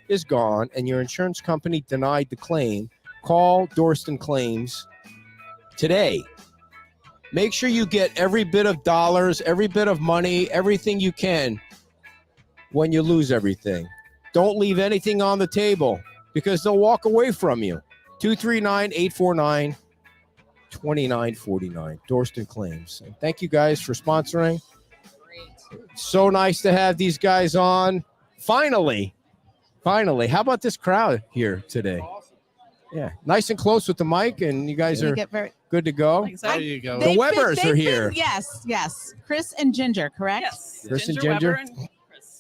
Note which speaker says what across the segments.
Speaker 1: is gone and your insurance company denied the claim, call Dorston Claims today. Make sure you get every bit of dollars, every bit of money, everything you can when you lose everything. Don't leave anything on the table because they'll walk away from you. 239-849-2949. Dorston Claims. And thank you guys for sponsoring. Great. So nice to have these guys on. Finally. How about this crowd here today? Awesome. Yeah, nice and close with the mic, and you guys are good to go.
Speaker 2: There you go.
Speaker 1: The Webbers are here.
Speaker 3: Yes. Chris and Ginger, correct?
Speaker 2: Yes.
Speaker 1: Chris and Ginger.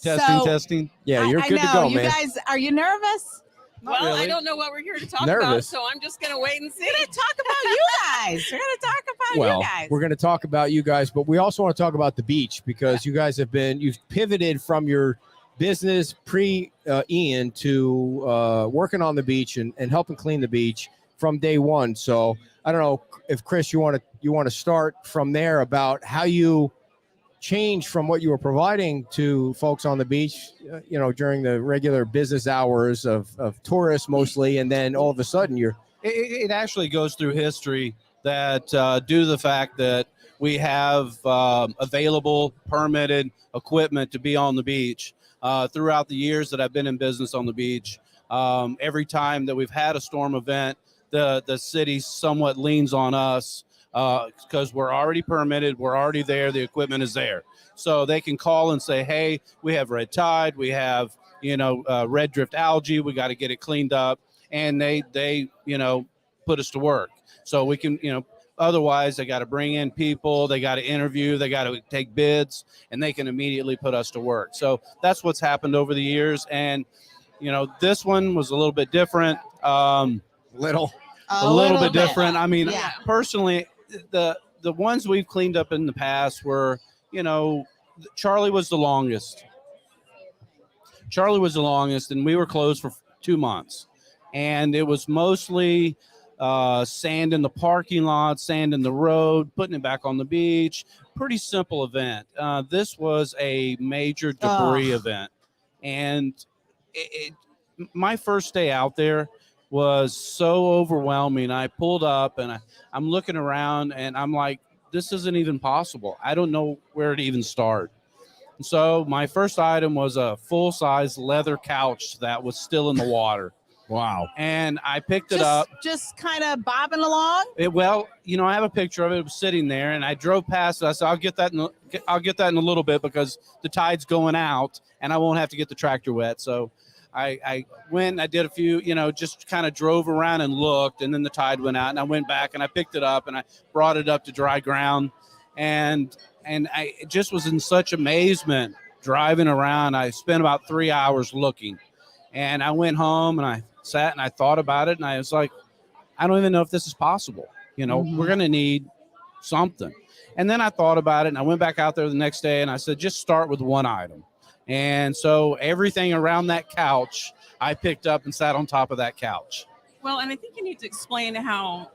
Speaker 2: Testing.
Speaker 1: Yeah, you're good to go,
Speaker 3: you
Speaker 1: man.
Speaker 3: You guys, are you nervous?
Speaker 2: Well,
Speaker 4: really.
Speaker 2: I don't know what we're here to talk about, so I'm just going to wait and see.
Speaker 3: We're going to talk about you guys. We're going to talk about you guys.
Speaker 1: We're going to talk about you guys, but we also want to talk about the beach because you guys you've pivoted from your business pre-Ian to working on the beach and helping clean the beach from day one. So I don't know if Chris, you want to start from there about how you changed from what you were providing to folks on the beach, during the regular business hours of tourists mostly, and then all of a sudden
Speaker 4: it actually goes through history that due to the fact that we have available permitted equipment to be on the beach throughout the years that I've been in business on the beach. Every time that we've had a storm event, the city somewhat leans on us because we're already permitted, we're already there, the equipment is there. So they can call and say, hey, we have red tide, we have, red drift algae, we got to get it cleaned up. And they put us to work. So we can, otherwise they got to bring in people, they got to interview, they got to take bids, and they can immediately put us to work. So that's what's happened over the years. And, this one was a little bit different. A little bit different. I mean, personally, the ones we've cleaned up in the past were, Charlie was the longest. And we were closed for 2 months. And it was mostly sand in the parking lot, sand in the road, putting it back on the beach. Pretty simple event. This was a major debris event. And my first day out there was so overwhelming. I pulled up and I'm looking around and I'm like, this isn't even possible. I don't know where to even start. And so my first item was a full-size leather couch that was still in the water.
Speaker 1: Wow.
Speaker 4: And I picked it up.
Speaker 3: Just kind of bobbing along?
Speaker 4: I have a picture of it. It was sitting there and I drove past it. I said, I'll get that in a little bit because the tide's going out and I won't have to get the tractor wet. So I went, I did a few, just kind of drove around and looked, and then the tide went out and I went back and I picked it up and I brought it up to dry ground. And I just was in such amazement driving around. I spent about 3 hours looking, and I went home and I sat and I thought about it. And I was like, I don't even know if this is possible. We're going to need something. And then I thought about it and I went back out there the next day and I said, just start with one item. And so everything around that couch, I picked up and sat on top of that couch.
Speaker 2: Well, and I think you need to explain how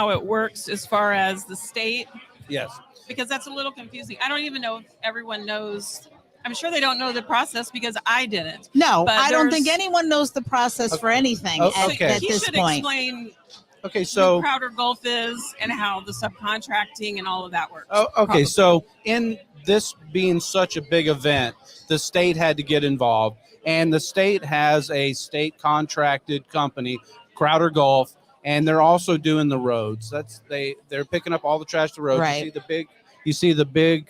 Speaker 2: it works as far as the state.
Speaker 4: Yes.
Speaker 2: Because that's a little confusing. I don't even know if everyone knows. I'm sure they don't know the process because I didn't.
Speaker 3: No, I don't think anyone knows the process for anything at this point.
Speaker 2: He should explain who Crowder Gulf is and how the subcontracting and all of that works.
Speaker 4: Okay, so in this being such a big event, the state had to get involved, and the state has a state contracted company, Crowder Gulf, and they're also doing the roads. They're picking up all the trash to the roads.
Speaker 3: Right.
Speaker 4: You see the big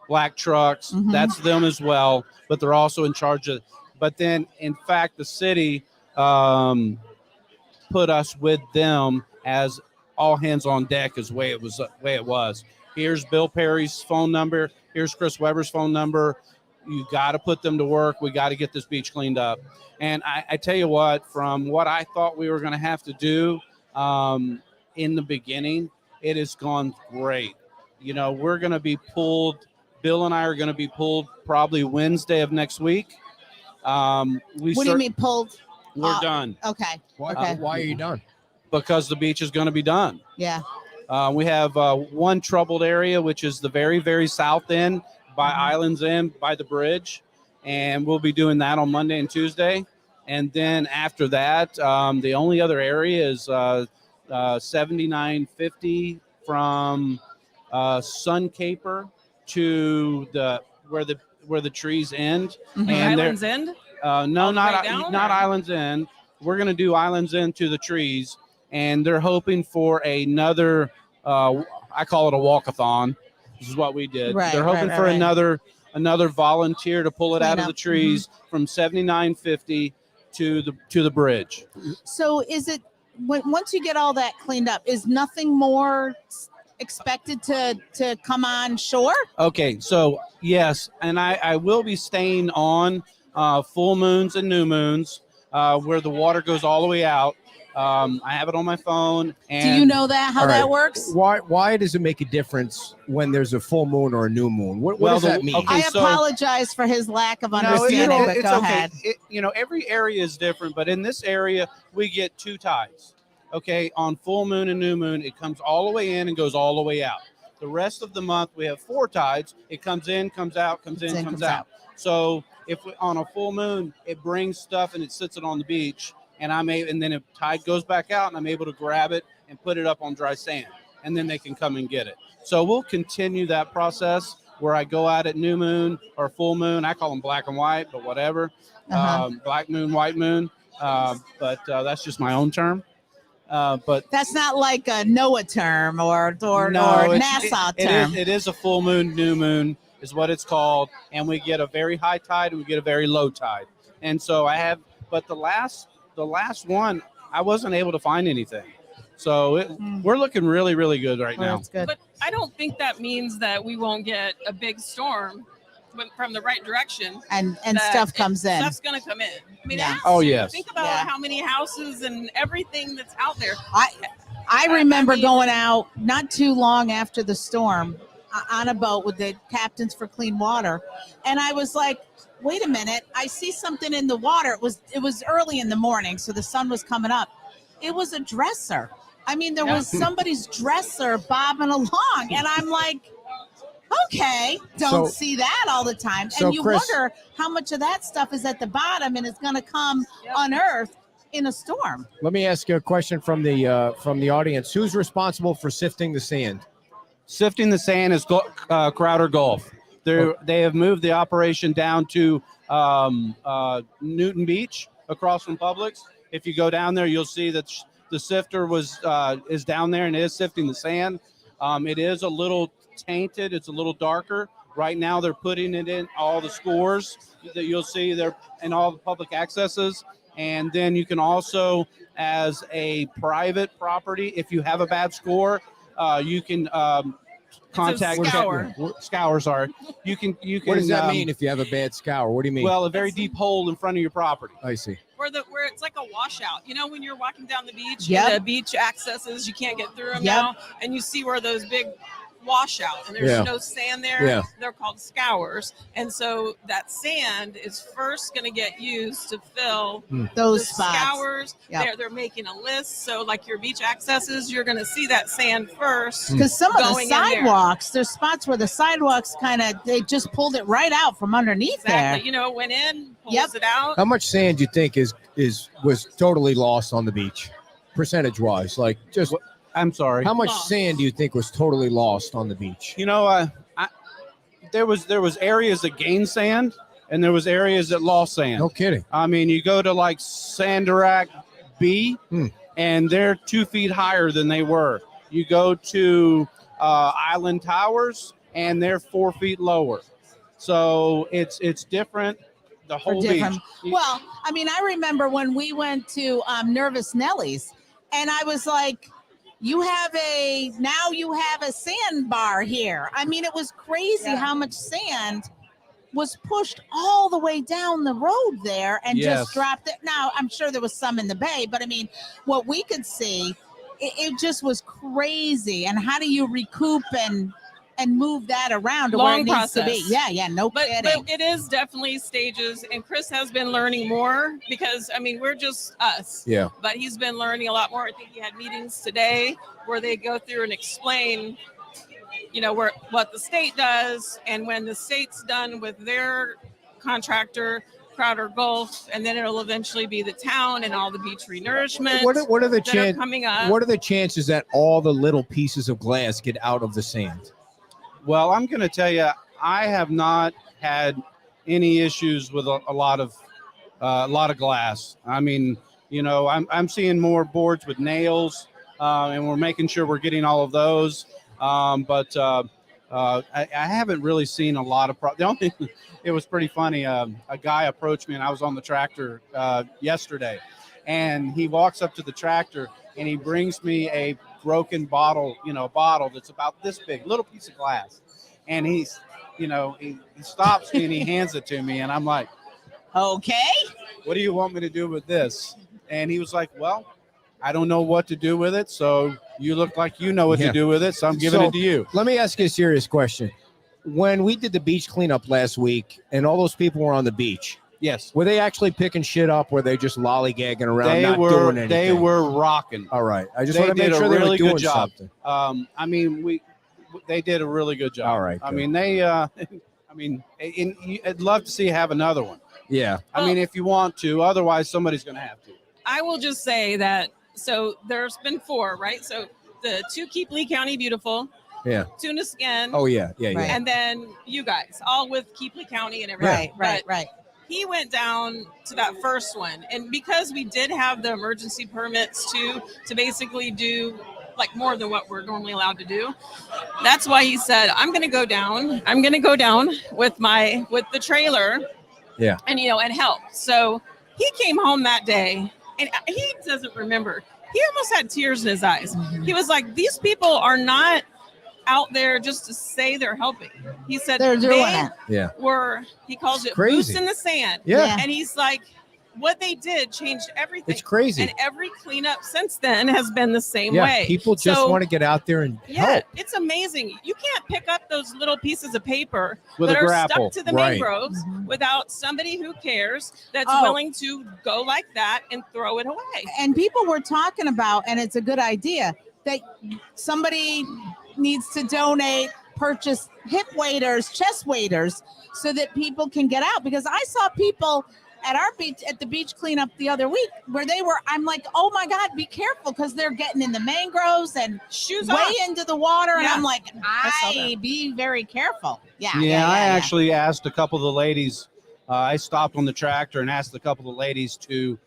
Speaker 4: black trucks. Mm-hmm. That's them as well, but they're also in charge of. But then, in fact, the city put us with them as all hands on deck, is the way it was. Here's Bill Perry's phone number. Here's Chris Weber's phone number. You got to put them to work. We got to get this beach cleaned up. And I tell you what, from what I thought we were going to have to do in the beginning, it has gone great. We're going to be pulled. Bill and I are going to be pulled probably Wednesday of next week.
Speaker 3: What do you mean pulled?
Speaker 4: We're done.
Speaker 3: Okay.
Speaker 1: Why are you done?
Speaker 4: Because the beach is going to be done.
Speaker 3: Yeah.
Speaker 4: We have one troubled area, which is the very, very south end by Islands End, by the bridge. and we'll be doing that on Monday and Tuesday. And then after that, the only other area is 7950 from Sun Caper to where the trees end.
Speaker 3: Mhm.
Speaker 4: And they're-
Speaker 2: Islands End.
Speaker 4: No,
Speaker 2: All the
Speaker 4: not
Speaker 2: way down,
Speaker 4: not
Speaker 2: or?
Speaker 4: Islands End. We're going to do Islands End to the trees, and they're hoping for another. I call it a walkathon. This is what we did.
Speaker 3: Right,
Speaker 4: They're hoping
Speaker 3: right,
Speaker 4: for
Speaker 3: right.
Speaker 4: another volunteer to pull it
Speaker 3: Clean
Speaker 4: out of the
Speaker 3: up.
Speaker 4: trees from 7950 to the bridge.
Speaker 3: So is it once you get all that cleaned up, is nothing more expected to come on shore?
Speaker 4: Okay, so yes, and I will be staying on full moons and new moons where the water goes all the way out. I have it on my phone. And
Speaker 3: Do you know how
Speaker 1: All
Speaker 3: that
Speaker 1: right.
Speaker 3: works?
Speaker 1: Why does it make a difference when there's a full moon or a new moon? What
Speaker 4: Well,
Speaker 1: does that mean?
Speaker 4: okay.
Speaker 3: I
Speaker 4: so-
Speaker 3: apologize for his lack of
Speaker 4: No,
Speaker 3: understanding, but
Speaker 4: it's
Speaker 3: go
Speaker 4: okay.
Speaker 3: ahead.
Speaker 4: Every area is different, but in this area, we get 2 tides. Okay, on full moon and new moon, it comes all the way in and goes all the way out. The rest of the month, we have 4 tides. It comes in, comes out, comes in, comes out. So if on a full moon, it brings stuff and it sits it on the beach, and then if tide goes back out, and I'm able to grab it and put it up on dry sand, and then they can come and get it. So we'll continue that process where I go out at new moon or full moon. I call them black and white, but whatever.
Speaker 3: Uh-huh.
Speaker 4: Black moon, white moon. But that's just my own term. But
Speaker 3: That's not like a NOAA term or
Speaker 4: no,
Speaker 3: NASA term.
Speaker 4: It is a full moon, new moon is what it's called, and we get a very high tide and we get a very low tide. And so but the last one, I wasn't able to find anything. So we're looking really, really good right now.
Speaker 3: That's good.
Speaker 2: But I don't think that means that we won't get a big storm from the right direction.
Speaker 3: And
Speaker 2: that
Speaker 3: stuff comes in.
Speaker 2: Stuff's going to come in. I mean,
Speaker 3: Yeah.
Speaker 2: it has
Speaker 4: Oh,
Speaker 2: to.
Speaker 4: yes.
Speaker 2: Think about
Speaker 3: Yeah.
Speaker 2: how many houses and everything that's out there.
Speaker 3: I remember
Speaker 2: I mean-
Speaker 3: going out not too long after the storm on a boat with the Captains for Clean Water, and I was like, wait a minute, I see something in the water. It was early in the morning, so the sun was coming up. It was a dresser. I mean, there was somebody's dresser bobbing along, and I'm like, okay, don't
Speaker 1: So-
Speaker 3: see that all the time.
Speaker 1: so,
Speaker 3: And you
Speaker 1: Chris-
Speaker 3: wonder how much of that stuff is at the bottom and is going to come unearthed in a storm.
Speaker 1: Let me ask you a question from the audience. Who's responsible for sifting the sand?
Speaker 4: Sifting the sand is Crowder Gulf. They have moved the operation down to Newton Beach across from Publix. If you go down there, you'll see that the sifter is down there and is sifting the sand. It is a little tainted. It's a little darker. Right now, they're putting it in all the scores that you'll see there in all the public accesses. And then you can also, as a private property, if you have a bad score, you can contact
Speaker 2: scour.
Speaker 4: Scour, sorry. You can.
Speaker 1: What does that mean if you have a bad scour? What do you mean?
Speaker 4: Well, a very deep hole in front of your property.
Speaker 1: I see.
Speaker 2: Where it's like a washout. You know, when you're walking down the beach,
Speaker 3: Yep.
Speaker 2: and the beach accesses, you can't get through them
Speaker 3: Yep.
Speaker 2: now, and you see where those big washout and there's
Speaker 1: Yeah.
Speaker 2: no sand there.
Speaker 1: Yeah.
Speaker 2: They're called scours, and so that sand is first going to get used to fill
Speaker 3: Those
Speaker 2: the
Speaker 3: spots.
Speaker 2: scours.
Speaker 3: Yep.
Speaker 2: They're making a list. So like your beach accesses, you're going to see that sand first.
Speaker 3: Because some of the
Speaker 2: going in there.
Speaker 3: sidewalks, there's spots where the sidewalks they just pulled it right out from underneath
Speaker 2: Exactly. You know, it went in, pulls
Speaker 3: Yep.
Speaker 2: it out.
Speaker 1: How much sand do you think was totally lost on the beach, percentage wise? Like, just
Speaker 4: I'm sorry.
Speaker 1: how much
Speaker 2: Lost.
Speaker 1: sand do you think was totally lost on the beach?
Speaker 4: You know, there was areas that gained sand, and there was areas that lost sand.
Speaker 1: No kidding.
Speaker 4: I mean, you go to like Sanderac B, and they're 2 feet higher than they were. You go to Island Towers, and they're 4 feet lower. So it's different. The
Speaker 3: for
Speaker 4: whole
Speaker 3: different.
Speaker 4: beach.
Speaker 3: Well, I mean, I remember when we went to Nervous Nellie's, and I was like, you have a sandbar here. I mean, it was crazy how much sand was pushed all the way down the road there and
Speaker 4: Yes.
Speaker 3: just dropped it. Now, I'm sure there was some in the bay, but I mean, what we could see, it just was crazy. And how do you recoup and move that around to where
Speaker 2: Long
Speaker 3: it needs to be?
Speaker 2: process.
Speaker 3: Yeah, no
Speaker 2: But
Speaker 3: kidding.
Speaker 2: it is definitely stages, and Chris has been learning more because I mean we're just us.
Speaker 1: Yeah.
Speaker 2: But he's been learning a lot more. I think he had meetings today where they go through and explain, you know, what the state does, and when the state's done with their contractor, Crowder Gulf, and then it'll eventually be the town and all the beach renourishment
Speaker 1: What are the
Speaker 2: that are coming up.
Speaker 1: What are the chances that all the little pieces of glass get out of the sand?
Speaker 4: Well, I'm going to tell you, I have not had any issues with a lot of glass. I mean, I'm seeing more boards with nails, and we're making sure we're getting all of those. But I haven't really seen a lot of the only thing, it was pretty funny. A guy approached me, and I was on the tractor yesterday, and he walks up to the tractor and he brings me a broken bottle, a bottle that's about this big, little piece of glass, and he stops me and he hands it to me, and I'm like,
Speaker 3: Okay.
Speaker 4: what do you want me to do with this? And he was like, well, I don't know what to do with it, so you look like you know what to do with it, so I'm giving it to you.
Speaker 1: Let me ask you a serious question. When we did the beach cleanup last week and all those people were on the beach,
Speaker 4: Yes.
Speaker 1: were they actually picking shit up? Or were they just lollygagging around, doing anything?
Speaker 4: They were rocking.
Speaker 1: All right. I just
Speaker 4: They
Speaker 1: want to make
Speaker 4: did a
Speaker 1: sure they were
Speaker 4: really good
Speaker 1: doing
Speaker 4: job.
Speaker 1: something.
Speaker 4: They did a really good job.
Speaker 1: All right,
Speaker 4: I
Speaker 1: good.
Speaker 4: mean, I'd love to see you have another one.
Speaker 1: Yeah.
Speaker 4: I mean, if you want to, otherwise somebody's going to have to.
Speaker 2: I will just say that, so there's been 4, right? So the 2 Keep Lee County Beautiful,
Speaker 1: Yeah.
Speaker 2: Tuna Skin,
Speaker 1: Oh, yeah.
Speaker 3: Right.
Speaker 2: and then you guys, all with Keep Lee County and everything.
Speaker 3: Right.
Speaker 2: He went down to that first one, and because we did have the emergency permits to basically do like more than what we're normally allowed to do, that's why he said, I'm going to go down with the trailer,
Speaker 1: Yeah.
Speaker 2: and and help. So he came home that day, and he doesn't remember, he almost had tears in his eyes. He was like, these people are not out there just to say they're helping. He said
Speaker 3: They're doing
Speaker 2: they
Speaker 3: it.
Speaker 1: Yeah.
Speaker 2: were, he calls it
Speaker 1: crazy.
Speaker 2: boots in the sand.
Speaker 1: Yeah.
Speaker 2: And he's like, what they did changed everything.
Speaker 1: It's crazy.
Speaker 2: And every cleanup since then has been the same
Speaker 1: Yeah.
Speaker 2: way.
Speaker 1: People just
Speaker 2: So,
Speaker 1: want to get out there and help.
Speaker 2: it's amazing. You can't pick up those little pieces of paper
Speaker 4: With
Speaker 2: that
Speaker 4: a
Speaker 2: are
Speaker 4: grapple.
Speaker 2: stuck to the
Speaker 1: Right.
Speaker 2: mangroves without somebody who cares that's
Speaker 3: Oh.
Speaker 2: willing to go like that and throw it away.
Speaker 3: And people were talking about, and it's a good idea, that somebody needs to purchase hip waders, chest waders, so that people can get out. Because I saw people at the beach cleanup the other week where I'm like, oh my God, be careful, because they're getting in the mangroves and
Speaker 2: Shoes
Speaker 3: way
Speaker 2: off.
Speaker 3: into the water. And
Speaker 2: Yeah.
Speaker 3: I'm like,
Speaker 2: saw that.
Speaker 3: be very careful. Yeah.
Speaker 4: I actually asked a couple of the ladies. I stopped on the tractor and asked a couple of the ladies to,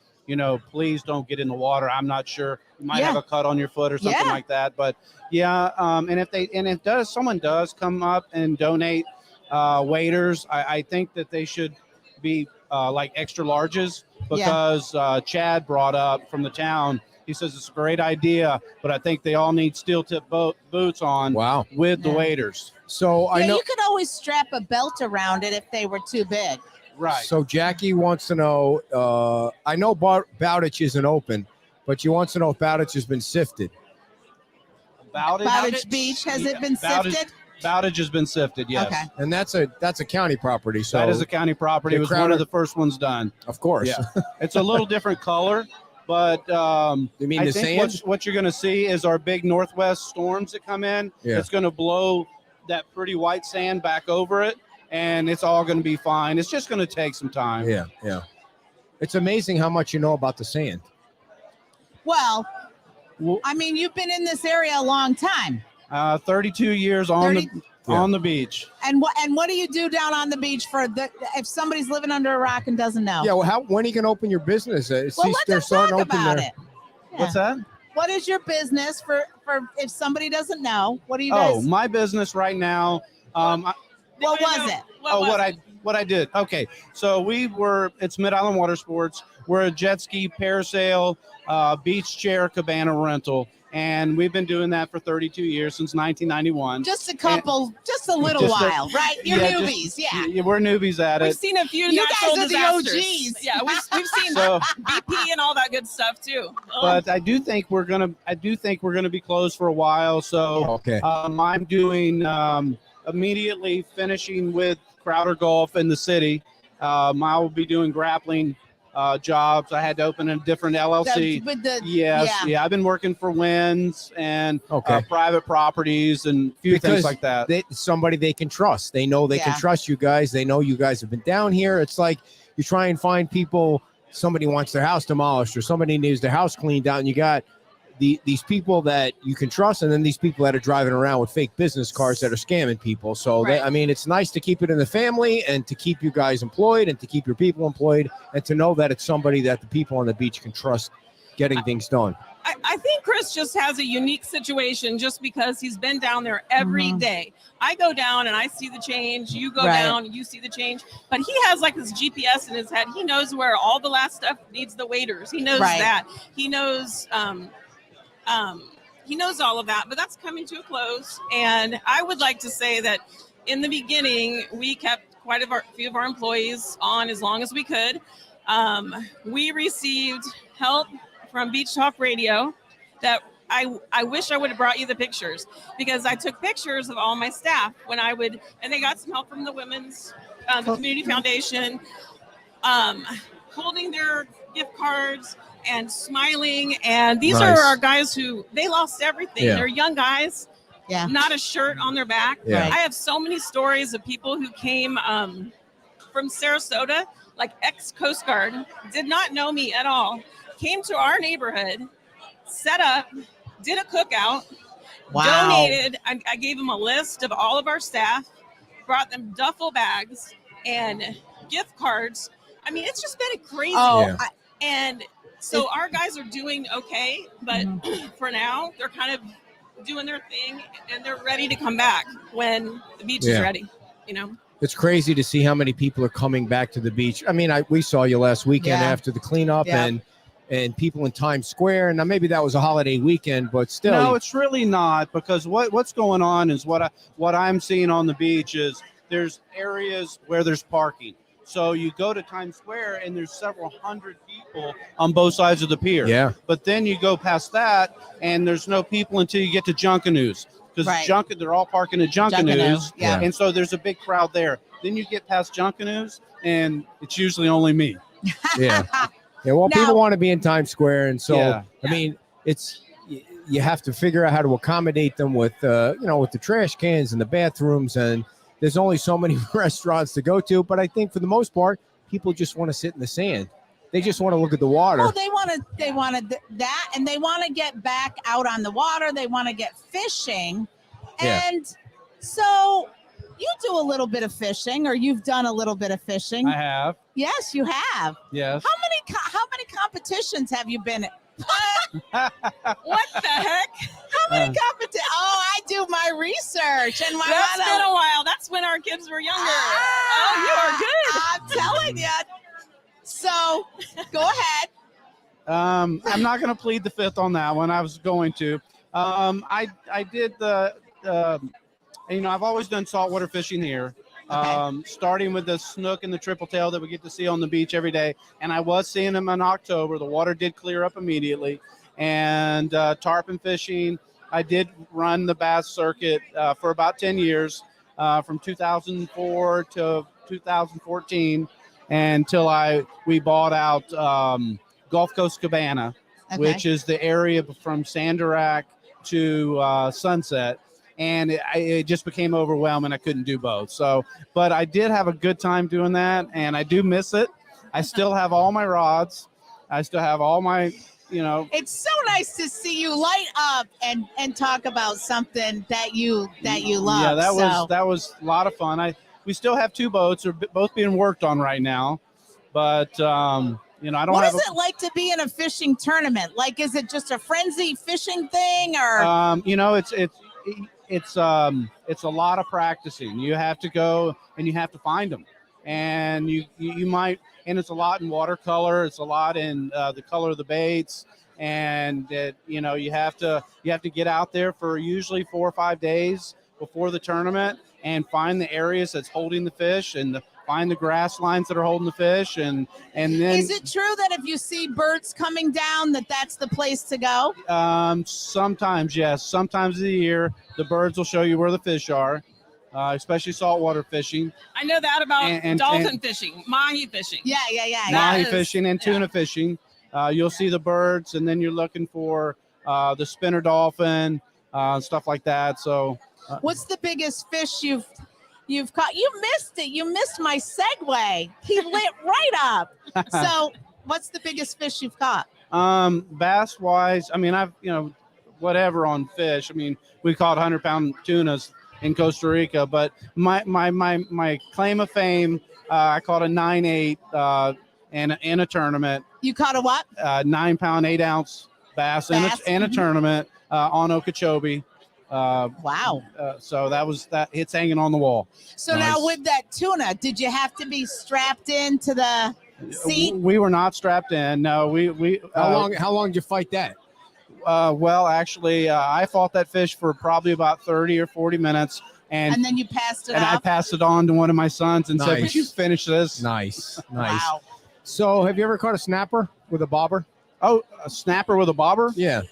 Speaker 4: please don't get in the water. I'm not sure. You might
Speaker 3: Yeah.
Speaker 4: have a cut on your foot or something
Speaker 3: Yeah.
Speaker 4: like that. But if someone does come up and donate waders, I think that they should be like extra larges, because Chad brought up from the town. He says it's a great idea, but I think they all need steel tip boots on.
Speaker 1: Wow.
Speaker 4: With the
Speaker 3: Yeah.
Speaker 4: waders.
Speaker 1: So I know.
Speaker 3: you could always strap a belt around it if they were too big.
Speaker 4: Right.
Speaker 1: So Jackie wants to know, I know Bowditch isn't open, but she wants to know if Bowditch has been sifted.
Speaker 3: Bowditch Beach, has it been sifted?
Speaker 4: Bowditch has been sifted, yes.
Speaker 3: Okay.
Speaker 1: And that's a county property. So
Speaker 4: That is a county property. It was one
Speaker 1: Crowder-
Speaker 4: of the first ones done.
Speaker 1: of course.
Speaker 4: Yeah. It's a little different color, but
Speaker 1: You mean
Speaker 4: I
Speaker 1: the
Speaker 4: think
Speaker 1: sand?
Speaker 4: what you're going to see is our big northwest storms that come in.
Speaker 1: Yeah.
Speaker 4: It's going to blow that pretty white sand back over it, and it's all going to be fine. It's just going to take some time.
Speaker 1: Yeah. It's amazing how much you know about the sand.
Speaker 3: Well, I mean, you've been in this area a long time.
Speaker 4: 32 years on the beach.
Speaker 3: And what do you do down on the beach if somebody's living under a rock and doesn't know?
Speaker 1: Yeah. Well, when are you going to open your business?
Speaker 3: Well, let them talk about it. Yeah.
Speaker 4: What's that?
Speaker 3: What is your business for if somebody doesn't know? What do you guys?
Speaker 4: Oh, my business right now.
Speaker 3: What was it?
Speaker 4: What I did. Okay. So it's Mid Island Water Sports. We're a jet ski, parasail, beach chair, cabana rental. And we've been doing that for 32 years, since 1991.
Speaker 3: Just a little while, right? You're newbies, yeah.
Speaker 4: We're newbies at
Speaker 2: We've
Speaker 4: it.
Speaker 2: seen a few
Speaker 3: You
Speaker 2: natural
Speaker 3: guys are the
Speaker 2: disasters.
Speaker 3: OGs.
Speaker 2: Yeah, we've seen
Speaker 4: So,
Speaker 2: BP and all that good stuff too.
Speaker 4: but I do think we're gonna be closed for a while. So
Speaker 1: Okay.
Speaker 4: I'm doing immediately finishing with Crowder Golf in the city. I will be doing grappling jobs. I had to open a different LLC.
Speaker 3: With the
Speaker 4: Yeah. I've been working for Winds and
Speaker 1: Okay.
Speaker 4: private properties and a few
Speaker 1: Because
Speaker 4: things like that.
Speaker 1: Somebody they can trust. They know they can trust you guys. They know you guys have been down here. It's like you try and find people. Somebody wants their house demolished or somebody needs their house cleaned out, and you got these people that you can trust, and then these people that are driving around with fake business cards that are scamming people. So
Speaker 2: Right.
Speaker 1: I mean, it's nice to keep it in the family and to keep you guys employed and to keep your people employed and to know that it's somebody that the people on the beach can trust getting things done.
Speaker 2: I think Chris just has a unique situation just because he's been down there every day. I go down and I see the change. You go down, you see the change. But he has like this GPS in his head. He knows where all the last stuff needs the waiters. He knows that. He knows all of that. But that's coming to a close. And I would like to say that in the beginning, we kept quite a few of our employees on as long as we could. We received help from Beach Talk Radio that I wish I would have brought you the pictures, because I took pictures of all my staff when I would, and they got some help from the women's, the community foundation, holding their gift cards and smiling. And these are our guys who, they lost everything.
Speaker 1: Yeah.
Speaker 2: They're young guys, not a shirt on their back.
Speaker 1: Yeah.
Speaker 2: I have so many stories of people who came from Sarasota, like ex-Coast Guard, did not know me at all, came to our neighborhood, set up, did a cookout, donated. I gave them a list of all of our staff, brought them duffel bags and gift cards. I mean, it's just been crazy. And so our guys are doing okay, but for now, they're kind of doing their thing and they're ready to come back when the beach is ready, you know?
Speaker 1: It's crazy to see how many people are coming back to the beach. I mean, we saw you last weekend after the cleanup and people in Times Square. And now maybe that was a holiday weekend, but still.
Speaker 4: No, it's really not, because what's going on is what I'm seeing on the beach is there's areas where there's parking. So you go to Times Square and there's several hundred people on both sides of the pier.
Speaker 1: Yeah.
Speaker 4: But then you go past that and there's no people until you get to Junkanoo's. Because they're all parking at Junkanoo's.
Speaker 3: Yeah.
Speaker 4: And so there's a big crowd there. Then you get past Junkanoo's and it's usually only me.
Speaker 1: Yeah. Well, people want to be in Times Square. And so, I mean, you have to figure out how to accommodate them with, with the trash cans and the bathrooms. And there's only so many restaurants to go to. But I think for the most part, people just want to sit in the sand. They just want to look at the water.
Speaker 3: Well, they wanted that, and they want to get back out on the water. They want to get fishing. And so you do a little bit of fishing, or you've done a little bit of fishing.
Speaker 4: I have.
Speaker 3: Yes, you have.
Speaker 4: Yes.
Speaker 3: How many competitions have you been in?
Speaker 2: What the heck?
Speaker 3: How many competitions? Oh, I do my research. And
Speaker 2: that's been a while. That's when our kids were younger. You are good.
Speaker 3: I'm telling you. So, go ahead.
Speaker 4: I'm not going to plead the fifth on that one. I was going to. I did I've always done saltwater fishing here, starting with the snook and the triple tail that we get to see on the beach every day. And I was seeing them in October. The water did clear up immediately. And tarpon fishing, I did run the bass circuit for about 10 years, from 2004 to 2014. Until we bought out Gulf Coast Cabana, which is the area from Sanderac to Sunset, and it just became overwhelming. I couldn't do both. So, but I did have a good time doing that, and I do miss it. I still have all my rods. I still have all my,
Speaker 3: It's so nice to see you light up and talk about something that you love.
Speaker 4: Yeah, that was a lot of fun. We still have two boats. They're both being worked on right now. But, I don't have...
Speaker 3: What is it like to be in a fishing tournament? Like, is it just a frenzy fishing thing, or?
Speaker 4: It's a lot of practicing. You have to go and you have to find them. And you might... And it's a lot in watercolor. It's a lot in the color of the baits. And, you have to get out there for usually 4 or 5 days before the tournament and find the areas that's holding the fish and find the grass lines that are holding the fish. And then...
Speaker 3: Is it true that if you see birds coming down, that's the place to go?
Speaker 4: Sometimes, yes. Sometimes of the year, the birds will show you where the fish are. especially saltwater fishing,
Speaker 2: I know that about
Speaker 4: And-
Speaker 2: dolphin fishing, mahi fishing.
Speaker 3: Yeah.
Speaker 4: mahi
Speaker 2: is-
Speaker 4: fishing, and
Speaker 2: yeah.
Speaker 4: tuna fishing. You'll see the birds, and then you're looking for the spinner dolphin, stuff like that. So
Speaker 3: What's the biggest fish you've caught? You missed it. You missed my segue. He lit right up. So, what's the biggest fish you've caught?
Speaker 4: bass wise, I mean, I've whatever on fish. I mean, we caught 100-pound tunas in Costa Rica, but my claim of fame, I caught a 9.8 in a tournament.
Speaker 3: You caught a what?
Speaker 4: 9-pound, 8-ounce bass in
Speaker 3: Bass,
Speaker 4: a
Speaker 3: mhm.
Speaker 4: tournament on Okeechobee.
Speaker 3: Wow.
Speaker 4: So that was that. It's hanging on the wall.
Speaker 3: So now with that tuna, did you have to be strapped into the seat?
Speaker 4: We were not strapped in. No, we.
Speaker 1: How long did you fight that?
Speaker 4: Well, actually, I fought that fish for probably about 30 or 40 minutes,
Speaker 3: And then you passed it
Speaker 4: and I
Speaker 3: off?
Speaker 4: passed it on to one of my sons and said,
Speaker 1: Nice.
Speaker 4: "Would you finish this?"
Speaker 1: Nice.
Speaker 3: Wow.
Speaker 1: So, have you ever caught a snapper with a bobber?
Speaker 4: Oh, a snapper with a bobber?
Speaker 1: Yeah.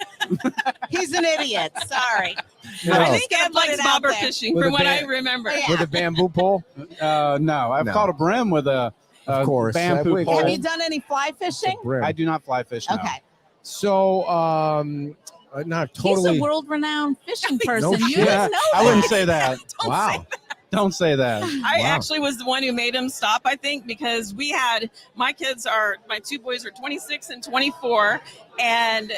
Speaker 3: He's an idiot. Sorry.
Speaker 1: No.
Speaker 2: I think
Speaker 3: Gonna
Speaker 2: Ed
Speaker 3: put
Speaker 2: likes
Speaker 3: it out
Speaker 2: bobber
Speaker 3: there.
Speaker 2: fishing,
Speaker 1: With
Speaker 2: from
Speaker 1: a
Speaker 2: what I
Speaker 1: band-
Speaker 2: remember.
Speaker 3: Yeah.
Speaker 1: With a bamboo pole?
Speaker 4: No, I've
Speaker 1: No.
Speaker 4: caught a brim with a
Speaker 1: Of course.
Speaker 4: bamboo
Speaker 1: Have
Speaker 4: pole.
Speaker 3: Have you done any fly fishing?
Speaker 4: I do not fly fish now.
Speaker 3: Okay.
Speaker 1: So, not
Speaker 3: He's
Speaker 1: totally.
Speaker 3: a world-renowned fishing person.
Speaker 1: No
Speaker 3: You
Speaker 1: shit.
Speaker 3: didn't know
Speaker 4: I
Speaker 3: that.
Speaker 4: wouldn't say that.
Speaker 2: Don't
Speaker 1: Wow.
Speaker 2: say that.
Speaker 4: Don't say that.
Speaker 2: I
Speaker 1: Wow.
Speaker 2: actually was the one who made him stop, I think, because my two boys are 26 and 24, and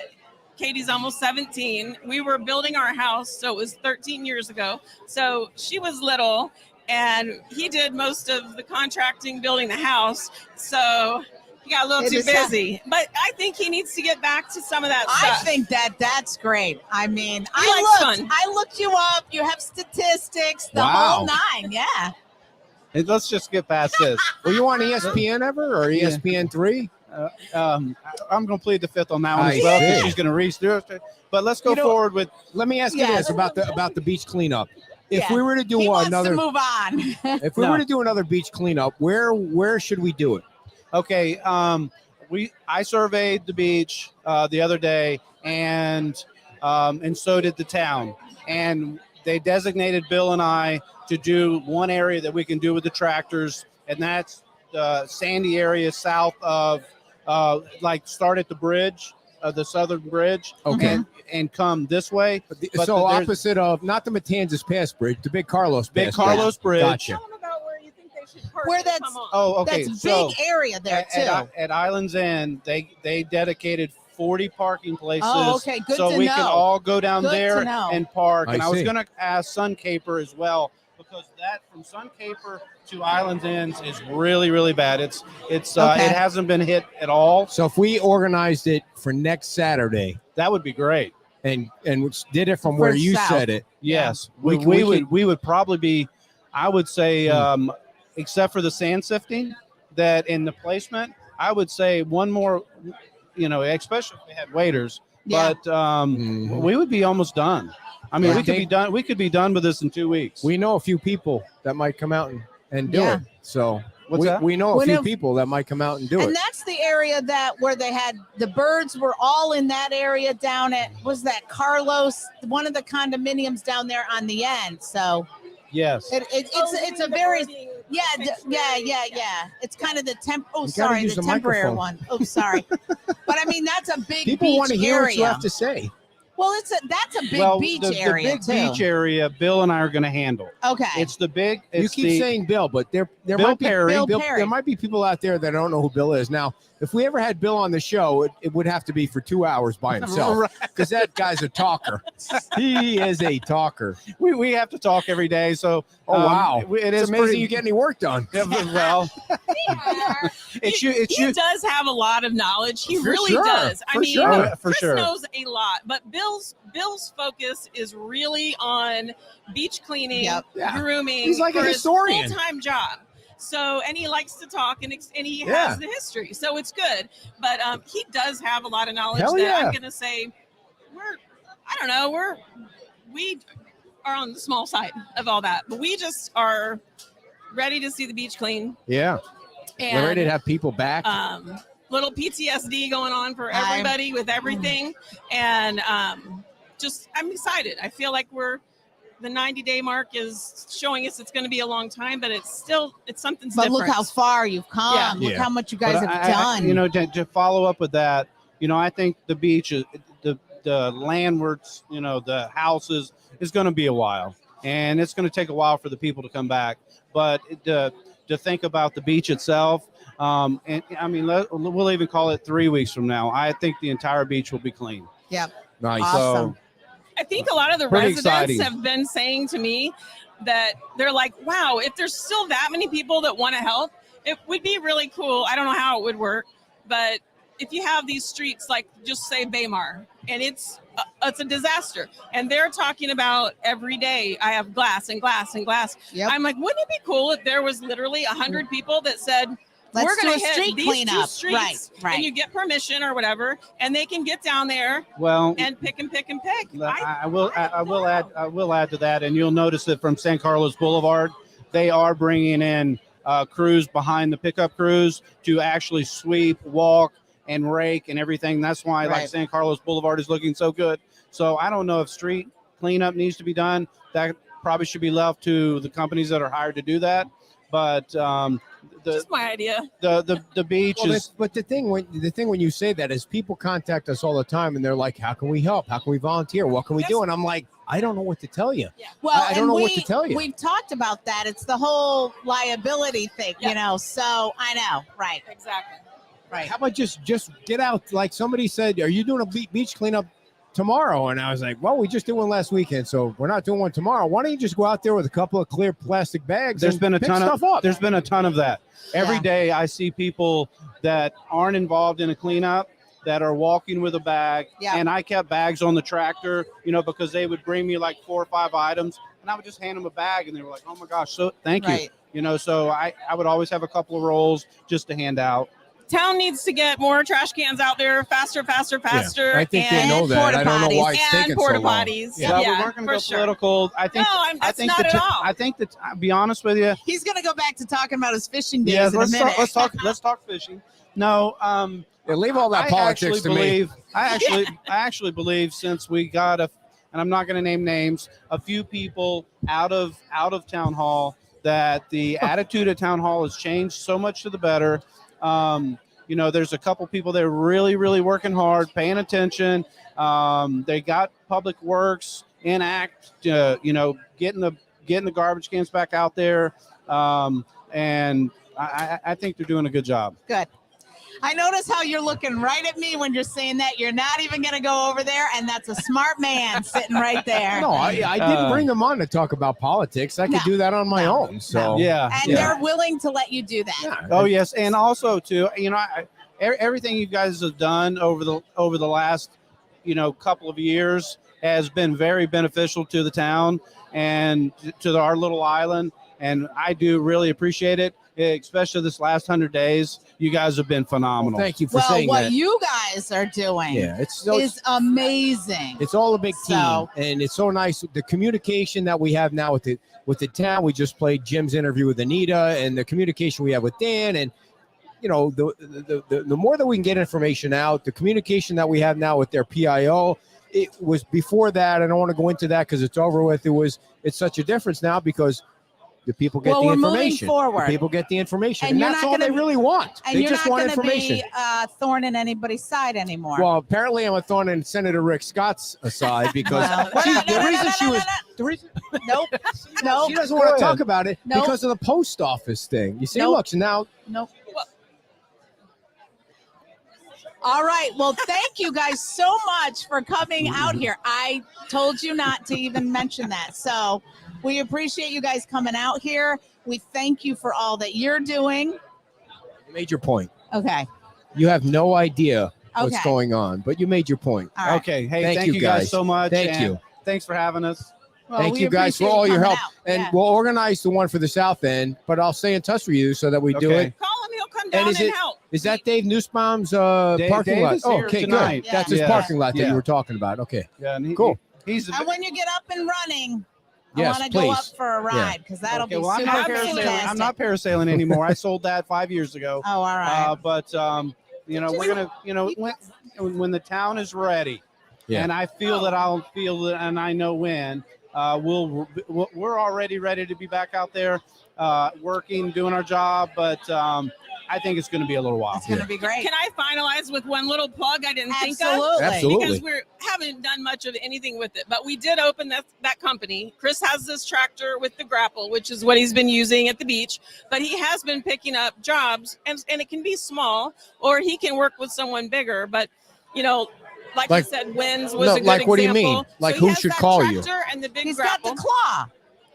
Speaker 2: Katie's almost 17. We were building our house, so it was 13 years ago. So she was little, and he did most of the contracting, building the house. So he got a little
Speaker 3: It
Speaker 2: too
Speaker 3: is
Speaker 2: busy. But I think he needs to get back to some of that
Speaker 3: I
Speaker 2: stuff.
Speaker 3: think that's great. I mean,
Speaker 2: likes fun.
Speaker 3: I looked you up. You have statistics, the
Speaker 1: Wow.
Speaker 3: whole nine. Yeah.
Speaker 4: Hey, let's just get past this.
Speaker 1: Were you on ESPN ever or ESPN 3?
Speaker 4: I'm going to plead the fifth on that one
Speaker 1: I
Speaker 4: as well because
Speaker 1: see.
Speaker 4: she's going to reach through it. But let's go
Speaker 1: You know-
Speaker 4: forward with.
Speaker 1: Let me ask you
Speaker 3: Yes.
Speaker 1: this about the beach cleanup. If
Speaker 3: Yeah.
Speaker 1: we were to do
Speaker 3: He wants
Speaker 1: another
Speaker 3: to move on.
Speaker 1: if we
Speaker 4: No.
Speaker 1: were to do another beach cleanup, where should we do it?
Speaker 4: Okay, I surveyed the beach the other day, and so did the town, and they designated Bill and I to do one area that we can do with the tractors, and that's the sandy area south of start at the bridge, the southern bridge,
Speaker 1: Okay.
Speaker 4: and come this way. But
Speaker 1: So
Speaker 4: there's-
Speaker 1: opposite of not the Matanzas Pass Bridge, the Big Carlos
Speaker 4: Big
Speaker 1: Pass
Speaker 4: Carlos Bridge.
Speaker 1: Gotcha.
Speaker 2: Tell them about where you think they should park
Speaker 3: Where
Speaker 2: and
Speaker 3: that's-
Speaker 2: come on.
Speaker 4: Oh, okay.
Speaker 3: That's a
Speaker 4: so
Speaker 3: big area there too.
Speaker 4: at Islands End, they dedicated 40 parking places.
Speaker 3: Oh, okay. Good
Speaker 4: so
Speaker 3: to
Speaker 4: we
Speaker 3: know.
Speaker 4: can all go down
Speaker 3: Good to
Speaker 4: there
Speaker 3: know.
Speaker 4: and park.
Speaker 1: I
Speaker 4: And I was
Speaker 1: see.
Speaker 4: going to ask Suncaper as well, because that from Suncaper to Islands Ends is really, really bad. It's
Speaker 3: Okay.
Speaker 4: it hasn't been hit at all.
Speaker 1: So if we organized it for next Saturday
Speaker 4: That would be great.
Speaker 1: and did it from
Speaker 3: For
Speaker 1: where you
Speaker 3: south.
Speaker 1: said it,
Speaker 4: Yes,
Speaker 1: We
Speaker 4: we would probably be. I would say, except for the sand sifting, that in the placement, I would say one more. Especially if we had waiters.
Speaker 3: Yeah.
Speaker 4: But
Speaker 1: Mhm.
Speaker 4: we would be almost done. I mean,
Speaker 1: Yeah.
Speaker 4: we could be done. We could be done with this in 2 weeks.
Speaker 1: we know a few people that might come out and do
Speaker 3: Yeah.
Speaker 1: it. So
Speaker 4: What's that?
Speaker 1: we know a
Speaker 3: When
Speaker 1: few
Speaker 3: if-
Speaker 1: people that might come out and do
Speaker 3: And
Speaker 1: it.
Speaker 3: that's the area where they had the birds were all in that area down at was that Carlos, one of the condominiums down there on the end. So
Speaker 4: Yes.
Speaker 3: it's a very yeah. It's kind of the
Speaker 1: gotta use
Speaker 3: the
Speaker 1: the
Speaker 3: temporary
Speaker 1: microphone.
Speaker 3: one. Oh, sorry. But I mean that's a big
Speaker 1: People
Speaker 3: beach
Speaker 1: want to hear what you
Speaker 3: area.
Speaker 1: have to say.
Speaker 3: Well, that's a big
Speaker 4: well,
Speaker 3: beach
Speaker 4: the
Speaker 3: area
Speaker 4: big
Speaker 3: too.
Speaker 4: beach area, Bill and I are going to handle.
Speaker 3: Okay.
Speaker 4: It's the big.
Speaker 1: You
Speaker 4: It's
Speaker 1: keep
Speaker 4: the,
Speaker 1: saying Bill, but there
Speaker 4: Bill
Speaker 1: might be
Speaker 4: Perry.
Speaker 3: Bill Perry.
Speaker 1: there might be people out there that don't know who Bill is. Now, if we ever had Bill on the show, it would have to be for 2 hours by himself
Speaker 4: Right.
Speaker 1: because that guy's a talker. He is a talker.
Speaker 4: we have to talk every day. So
Speaker 1: Oh wow,
Speaker 4: it
Speaker 1: it's
Speaker 4: is
Speaker 1: amazing
Speaker 4: pretty,
Speaker 1: you get any work done.
Speaker 4: Yeah, well, it's you. It's
Speaker 2: He
Speaker 4: you.
Speaker 2: does have a lot of knowledge. He
Speaker 1: For
Speaker 2: really
Speaker 1: sure.
Speaker 2: does. I
Speaker 1: For
Speaker 2: mean,
Speaker 1: sure.
Speaker 4: Oh, for
Speaker 2: Chris
Speaker 4: sure.
Speaker 2: knows a lot, but Bill's focus is really on beach cleaning,
Speaker 3: Yep.
Speaker 1: Yeah.
Speaker 2: grooming.
Speaker 1: He's like a
Speaker 2: for his
Speaker 1: historian.
Speaker 2: full-time job. So, and he likes to talk, and he
Speaker 1: Yeah.
Speaker 2: has the history, so it's good. But he does have a lot of knowledge
Speaker 1: Hell
Speaker 2: that
Speaker 1: yeah.
Speaker 2: I'm gonna say we are on the small side of all that, but we just are ready to see the beach clean.
Speaker 1: Yeah,
Speaker 2: And
Speaker 1: we're ready to have people back.
Speaker 2: little PTSD going on for
Speaker 3: I'm-
Speaker 2: everybody with everything, and I'm excited. I feel like we're the 90-day mark is showing us it's going to be a long time, but it's something
Speaker 3: But
Speaker 2: different.
Speaker 3: look how far you've come.
Speaker 2: Yeah.
Speaker 3: Look
Speaker 1: Yeah.
Speaker 3: how much you guys
Speaker 4: But
Speaker 3: have done.
Speaker 4: you know, to follow up with that, you know, I think the beach, the landwards, you know, the houses is going to be a while, and it's going to take a while for the people to come back. But to think about the beach itself, and I mean, we'll even call it 3 weeks from now. I think the entire beach will be clean.
Speaker 3: Yep.
Speaker 1: Nice.
Speaker 3: Awesome.
Speaker 4: So,
Speaker 2: I think a lot of the
Speaker 4: Pretty
Speaker 2: residents
Speaker 4: exciting.
Speaker 2: have been saying to me that they're like, wow, if there's still that many people that want to help, it would be really cool. I don't know how it would work, but if you have these streets, like just say Baymar, and it's a disaster, and they're talking about every day, I have glass and glass and glass.
Speaker 3: Yep.
Speaker 2: I'm like, wouldn't it be cool if there was literally 100 people that said,
Speaker 3: Let's
Speaker 2: we're
Speaker 3: do
Speaker 2: going
Speaker 3: a
Speaker 2: to hit
Speaker 3: street
Speaker 2: these 2
Speaker 3: cleanup.
Speaker 2: streets,
Speaker 3: Right.
Speaker 2: and you get permission or whatever, and they can get down there
Speaker 4: well,
Speaker 2: and pick and pick and pick.
Speaker 4: I will add to that, and you'll notice that from San Carlos Boulevard, they are bringing in crews behind the pickup crews to actually sweep, walk, and rake and everything. That's why like
Speaker 3: Right.
Speaker 4: San Carlos Boulevard is looking so good. So I don't know if street cleanup needs to be done. That probably should be left to the companies that are hired to do that. But
Speaker 2: Just my idea.
Speaker 4: the beach
Speaker 1: Well,
Speaker 4: is
Speaker 1: but the thing when you say that is people contact us all the time and they're like, how can we help? How can we volunteer? What can we do? And I'm like, I don't know what to tell you.
Speaker 3: Well,
Speaker 1: I don't
Speaker 3: and
Speaker 1: know what to tell you.
Speaker 3: We've talked about that. It's the whole liability thing,
Speaker 2: Yeah.
Speaker 3: you know. So I know, right,
Speaker 2: Exactly.
Speaker 3: right.
Speaker 1: How about just get out? Like somebody said, are you doing a beach cleanup tomorrow? And I was like, well, we just did one last weekend, so we're not doing one tomorrow. Why don't you just go out there with a couple of clear plastic bags?
Speaker 4: there's
Speaker 1: and
Speaker 4: been a
Speaker 1: pick
Speaker 4: ton
Speaker 1: stuff
Speaker 4: of
Speaker 1: up.
Speaker 4: there's been a ton of that. Every
Speaker 3: Yeah.
Speaker 4: day I see people that aren't involved in a cleanup that are walking with a bag.
Speaker 3: Yeah.
Speaker 4: And I kept bags on the tractor, you know, because they would bring me like 4 or 5 items, and I would just hand them a bag, and they were like, oh my gosh, so thank you.
Speaker 3: Right.
Speaker 4: You know, so I would always have a couple of rolls just to hand out.
Speaker 2: Town needs to get more trash cans out there faster.
Speaker 1: I think they
Speaker 2: and
Speaker 1: know that. I don't know why it's
Speaker 2: and
Speaker 1: taking so
Speaker 2: porta
Speaker 1: long.
Speaker 2: potties.
Speaker 1: Yeah.
Speaker 4: Well,
Speaker 2: Yeah,
Speaker 4: we weren't going to
Speaker 2: for
Speaker 4: go
Speaker 2: sure.
Speaker 4: political. I think.
Speaker 2: No,
Speaker 4: I
Speaker 2: that's
Speaker 4: think
Speaker 2: not at all.
Speaker 4: I think that. I'll be honest with you.
Speaker 3: He's going to go back to talking about his fishing days
Speaker 4: Yeah,
Speaker 3: in a minute.
Speaker 4: let's talk fishing. No,
Speaker 1: Yeah, leave all that
Speaker 4: I
Speaker 1: politics
Speaker 4: actually
Speaker 1: to me.
Speaker 4: believe. I actually believe since we got and I'm not going to name names, a few people out of town hall, that the attitude at town hall has changed so much to the better. You know, there's a couple people that are really, really working hard, paying attention. They got public works in act, you know, getting the garbage cans back out there. And I think they're doing a good job.
Speaker 3: Good. I notice how you're looking right at me when you're saying that. You're not even going to go over there, and that's a smart man sitting right there.
Speaker 1: No, I didn't bring them on to talk about politics. I could
Speaker 3: No.
Speaker 1: do that on my
Speaker 3: No.
Speaker 1: own. So
Speaker 4: Yeah.
Speaker 3: And
Speaker 4: yeah.
Speaker 3: they're willing to let you do that.
Speaker 1: yeah.
Speaker 4: Oh yes, and also too, you know, everything you guys have done over the last, you know, couple of years has been very beneficial to the town and to our little island, and I do really appreciate it, especially this last 100 days. You guys have been phenomenal.
Speaker 1: Thank you for
Speaker 3: Well,
Speaker 1: saying
Speaker 3: what
Speaker 1: that.
Speaker 3: you guys are doing
Speaker 1: Yeah, it's
Speaker 3: is amazing.
Speaker 1: It's all a big team,
Speaker 3: So-
Speaker 1: and it's so nice the communication that we have now with the town. We just played Jim's interview with Anita, and the communication we have with Dan, and you know the more that we can get information out, the communication that we have now with their PIO. It was before that. I don't want to go into that because it's over with. It's such a difference now because the people get
Speaker 3: Well,
Speaker 1: the
Speaker 3: we're moving
Speaker 1: information.
Speaker 3: forward.
Speaker 1: The people get the information,
Speaker 3: And
Speaker 1: and
Speaker 3: you're
Speaker 1: that's
Speaker 3: not
Speaker 1: all they
Speaker 3: gonna-
Speaker 1: really want.
Speaker 3: And
Speaker 1: They
Speaker 3: you're
Speaker 1: just
Speaker 3: not
Speaker 1: want
Speaker 3: going to
Speaker 1: information.
Speaker 3: be thorn in anybody's side anymore.
Speaker 1: Well, apparently I'm a thorn in Senator Rick Scott's side because
Speaker 3: Well,
Speaker 1: the reason
Speaker 3: nope. Nope.
Speaker 1: she doesn't want to
Speaker 4: Go
Speaker 1: talk
Speaker 4: ahead.
Speaker 1: about it
Speaker 3: Nope.
Speaker 1: because of the post office thing. You see,
Speaker 3: Nope.
Speaker 1: look, so now
Speaker 3: Nope. All right. Well, thank you guys so much for coming out here. I told you not to even mention that. So we appreciate you guys coming out here. We thank you for all that you're doing.
Speaker 1: you made your point.
Speaker 3: Okay.
Speaker 1: You have no idea what's
Speaker 3: Okay.
Speaker 1: going on, but you made your point.
Speaker 3: All right.
Speaker 4: Okay. Hey,
Speaker 1: Thank
Speaker 4: thank
Speaker 1: you,
Speaker 4: you guys
Speaker 1: guys.
Speaker 4: so much.
Speaker 1: Thank
Speaker 4: and
Speaker 1: you.
Speaker 4: Thanks for having us.
Speaker 3: Well,
Speaker 1: Thank
Speaker 3: we
Speaker 1: you guys for
Speaker 3: appreciate
Speaker 1: all your
Speaker 3: coming
Speaker 1: help.
Speaker 3: out.
Speaker 1: And
Speaker 3: Yeah.
Speaker 1: we'll organize the one for the South End, but I'll stay in touch with you so that we do
Speaker 4: Okay.
Speaker 1: it.
Speaker 2: Call him. He'll come down
Speaker 1: is
Speaker 2: and
Speaker 1: it-
Speaker 2: help.
Speaker 1: Is that Dave Nussbaum's parking
Speaker 4: Dave
Speaker 1: lot?
Speaker 4: is here
Speaker 1: Okay,
Speaker 4: tonight.
Speaker 1: good. That's his
Speaker 4: Yeah.
Speaker 1: parking lot that
Speaker 4: Yeah.
Speaker 1: you were talking about. Okay.
Speaker 4: Yeah. And
Speaker 1: Cool.
Speaker 4: He's
Speaker 3: And when you get up and running, I
Speaker 1: Yes,
Speaker 3: want to go up
Speaker 1: please.
Speaker 3: for a ride because that'll
Speaker 4: okay,
Speaker 3: be
Speaker 4: well, I'm
Speaker 3: super
Speaker 4: not
Speaker 2: Absolutely.
Speaker 4: parasailing.
Speaker 3: fantastic.
Speaker 4: I'm not parasailing anymore. I sold that 5 years ago.
Speaker 3: Oh, all right.
Speaker 4: But you know, we're gonna, you know, when the town is ready,
Speaker 1: Yeah.
Speaker 4: and I feel that I'll feel it, and I know when. we're already ready to be back out there working, doing our job, but I think it's going to be a little while.
Speaker 3: It's going to be great.
Speaker 2: Can I finalize with one little plug I didn't think of?
Speaker 1: Absolutely.
Speaker 2: Because we haven't done much of anything with it, but we did open that company. Chris has this tractor with the grapple, which is what he's been using at the beach, but he has been picking up jobs, and it can be small, or he can work with someone bigger. But, you know, like you said, Winds was a good example.
Speaker 1: What do you mean? Like,
Speaker 2: so
Speaker 1: who should call you?
Speaker 2: And the big
Speaker 3: He's
Speaker 2: grapple.
Speaker 3: got the claw.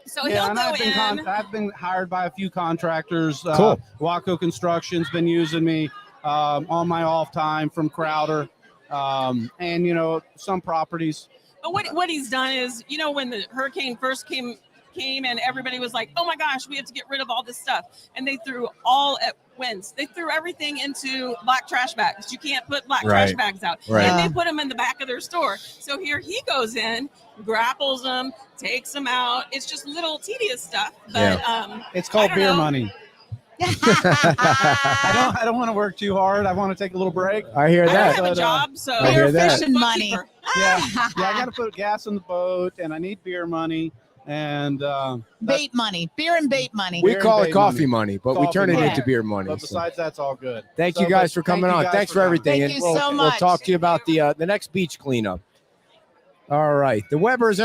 Speaker 2: So
Speaker 4: Yeah,
Speaker 2: he'll
Speaker 4: and
Speaker 2: go in.
Speaker 4: I've been hired by a few contractors.
Speaker 1: Cool.
Speaker 4: Waco Construction's been using me on my off time from Crowder, and you know, some properties.
Speaker 2: But what he's done is, you know, when the hurricane first came and everybody was like, oh my gosh, we have to get rid of all this stuff, and they threw they threw everything into black trash bags. You can't put black trash bags out.
Speaker 1: Right.
Speaker 2: And they put them in the back of their store. So here he goes in, grapples them, takes them out. It's just little tedious stuff. But
Speaker 4: It's called
Speaker 2: I don't
Speaker 4: beer
Speaker 2: know.
Speaker 4: money. I don't want to work too hard. I want to take a little break.
Speaker 1: I hear
Speaker 2: I don't
Speaker 1: that.
Speaker 2: have a
Speaker 4: But,
Speaker 2: job, so
Speaker 1: I hear that.
Speaker 3: Fishing money.
Speaker 2: Bookkeeper.
Speaker 4: Yeah, I got to put gas in the boat, and I need beer money, and
Speaker 3: Bait money, beer and bait money.
Speaker 1: We
Speaker 4: Beer
Speaker 1: call
Speaker 4: and
Speaker 1: it
Speaker 4: bait
Speaker 1: coffee money, but we
Speaker 4: Coffee
Speaker 1: turn it
Speaker 4: money.
Speaker 1: into beer money.
Speaker 4: but
Speaker 1: So
Speaker 4: besides that's all good.
Speaker 1: thank you guys for coming on. Thanks for everything.
Speaker 3: Thank
Speaker 1: and
Speaker 3: you
Speaker 1: we'll,
Speaker 3: so
Speaker 1: we'll
Speaker 3: much.
Speaker 1: talk to you about the next beach cleanup. All right. The Weber's